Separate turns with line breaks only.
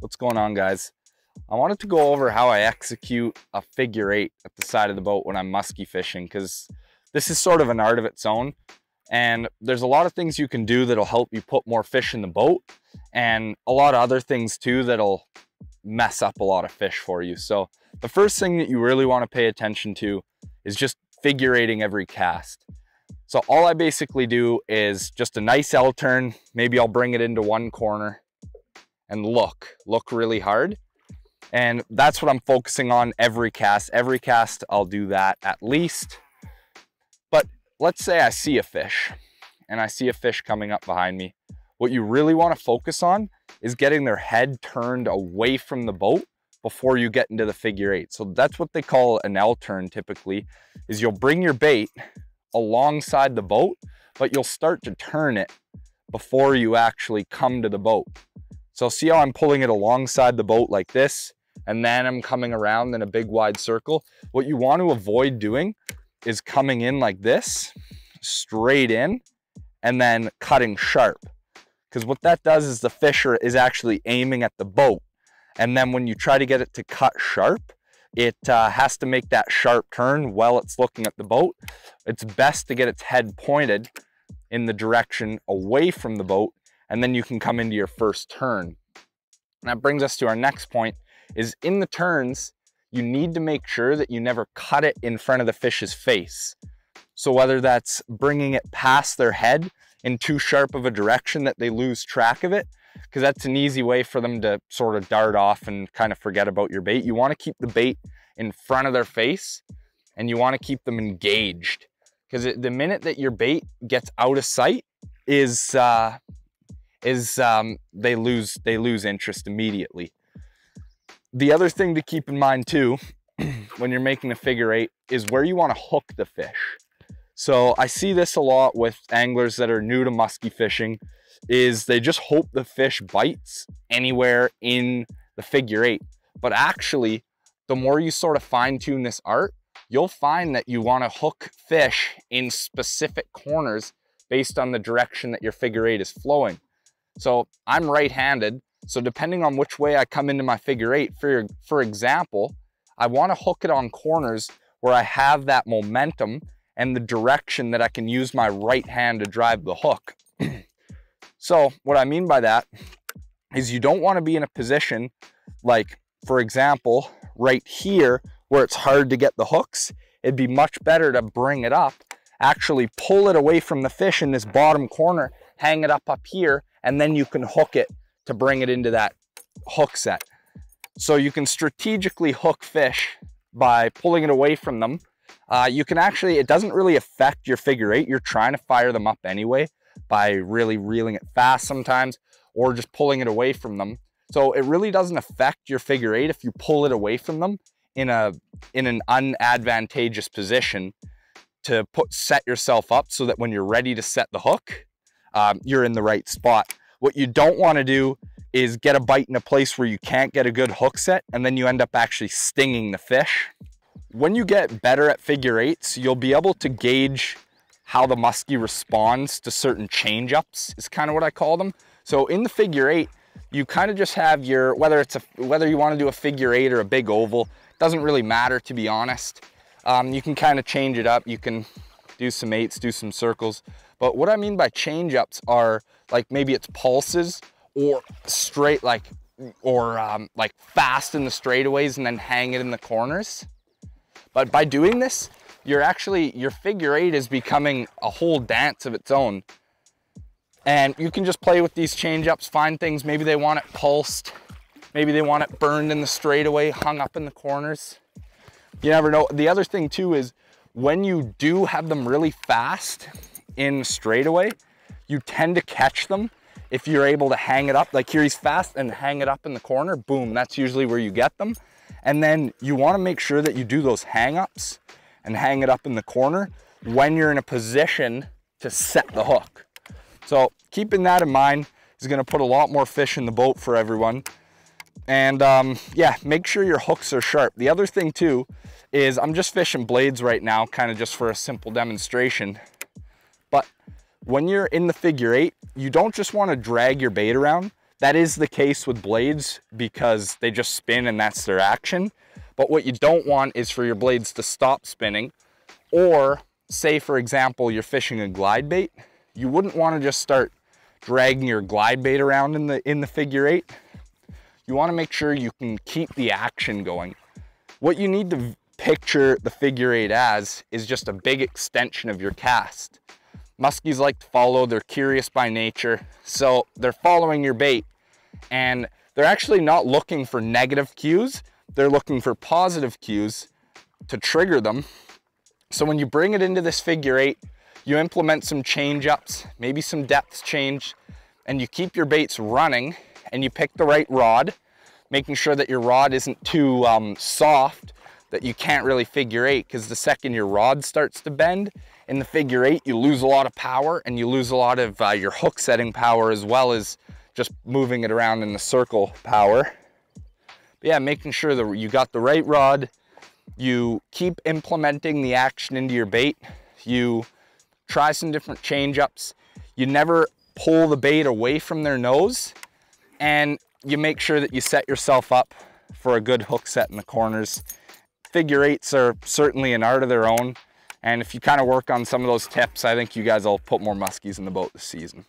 What's going on, guys? I wanted to go over how I execute a figure eight at the side of the boat when I'm musky fishing, because this is sort of an art of its own, and there's a lot of things you can do that'll help you put more fish in the boat, and a lot of other things too that'll mess up a lot of fish for you. So the first thing that you really want to pay attention to is just figure eighting every cast. So all I basically do is just a nice L turn. Maybe I'll bring it into one corner and look really hard. And that's what I'm focusing on every cast. Every cast I'll do that at least. But let's say I see a fish and I see a fish coming up behind me. What you really want to focus on is getting their head turned away from the boat before you get into the figure eight. So that's what they call an L turn typically, is you'll bring your bait alongside the boat, but you'll start to turn it before you actually come to the boat. So see how I'm pulling it alongside the boat like this, and then I'm coming around in a big wide circle. What you want to avoid doing is coming in like this, straight in, and then cutting sharp. Because what that does is the fish is actually aiming at the boat. And then when you try to get it to cut sharp, it has to make that sharp turn while it's looking at the boat. It's best to get its head pointed in the direction away from the boat, and then you can come into your first turn. And that brings us to our next point, is in the turns, you need to make sure that you never cut it in front of the fish's face. So whether that's bringing it past their head in too sharp of a direction that they lose track of it, because that's an easy way for them to sort of dart off and kind of forget about your bait. You want to keep the bait in front of their face, and you want to keep them engaged, because the minute that your bait gets out of sight is they lose interest immediately. The other thing to keep in mind too, when you're making a figure eight, is where you want to hook the fish. So I see this a lot with anglers that are new to musky fishing, is they just hope the fish bites anywhere in the figure eight. But actually, the more you sort of fine tune this art, you'll find that you want to hook fish in specific corners based on the direction that your figure eight is flowing. So I'm right-handed, so depending on which way I come into my figure eight, for example, I want to hook it on corners where I have that momentum and the direction that I can use my right hand to drive the hook. So what I mean by that is you don't want to be in a position like, for example, right here where it's hard to get the hooks. It'd be much better to bring it up, actually pull it away from the fish in this bottom corner, hang it up here, and then you can hook it to bring it into that hook set. So you can strategically hook fish by pulling it away from them. You can actually, it doesn't really affect your figure eight. You're trying to fire them up anyway by really reeling it fast sometimes, or just pulling it away from them. So it really doesn't affect your figure eight if you pull it away from them in an unadvantageous position to set yourself up so that when you're ready to set the hook, you're in the right spot. What you don't want to do is get a bite in a place where you can't get a good hook set, and then you end up actually stinging the fish. When you get better at figure eights, you'll be able to gauge how the muskie responds to certain change-ups, is kind of what I call them. So in the figure eight, you kind of just have your, whether you want to do a figure eight or a big oval, doesn't really matter, to be honest. You can kind of change it up. You can do some eights, do some circles. But what I mean by change-ups are like maybe it's pulses or straight, like fast in the straightaways and then hang it in the corners. But by doing this, your figure eight is becoming a whole dance of its own. And you can just play with these change-ups, find things, maybe they want it pulsed, maybe they want it burned in the straightaway, hung up in the corners. You never know. The other thing too is when you do have them really fast in straightaway, you tend to catch them if you're able to hang it up. Like here he's fast and hang it up in the corner, boom, that's usually where you get them. And then you want to make sure that you do those hang-ups and hang it up in the corner when you're in a position to set the hook. So keeping that in mind is going to put a lot more fish in the boat for everyone. And yeah, make sure your hooks are sharp. The other thing too is I'm just fishing blades right now, kind of just for a simple demonstration. But when you're in the figure eight, you don't just want to drag your bait around, That is the case with blades because they just spin and that's their action. But what you don't want is for your blades to stop spinning, or say for example, you're fishing a glide bait. You wouldn't want to just start dragging your glide bait around in the figure eight. You want to make sure you can keep the action going. What you need to picture the figure eight as is just a big extension of your cast. Muskies like to follow, they're curious by nature, so they're following your bait, and they're actually not looking for negative cues, they're looking for positive cues to trigger them. So when you bring it into this figure eight, you implement some change ups, maybe some depth change, and you keep your baits running, and you pick the right rod, making sure that your rod isn't too soft that you can't really figure eight, because the second your rod starts to bend in the figure eight, you lose a lot of power and you lose a lot of your hook setting power, as well as just moving it around in the circle power. But yeah, making sure that you got the right rod, you keep implementing the action into your bait, you try some different change ups, you never pull the bait away from their nose, and you make sure that you set yourself up for a good hook set in the corners. Figure eights are certainly an art of their own, and if you kind of work on some of those tips, I think you guys will put more muskies in the boat this season.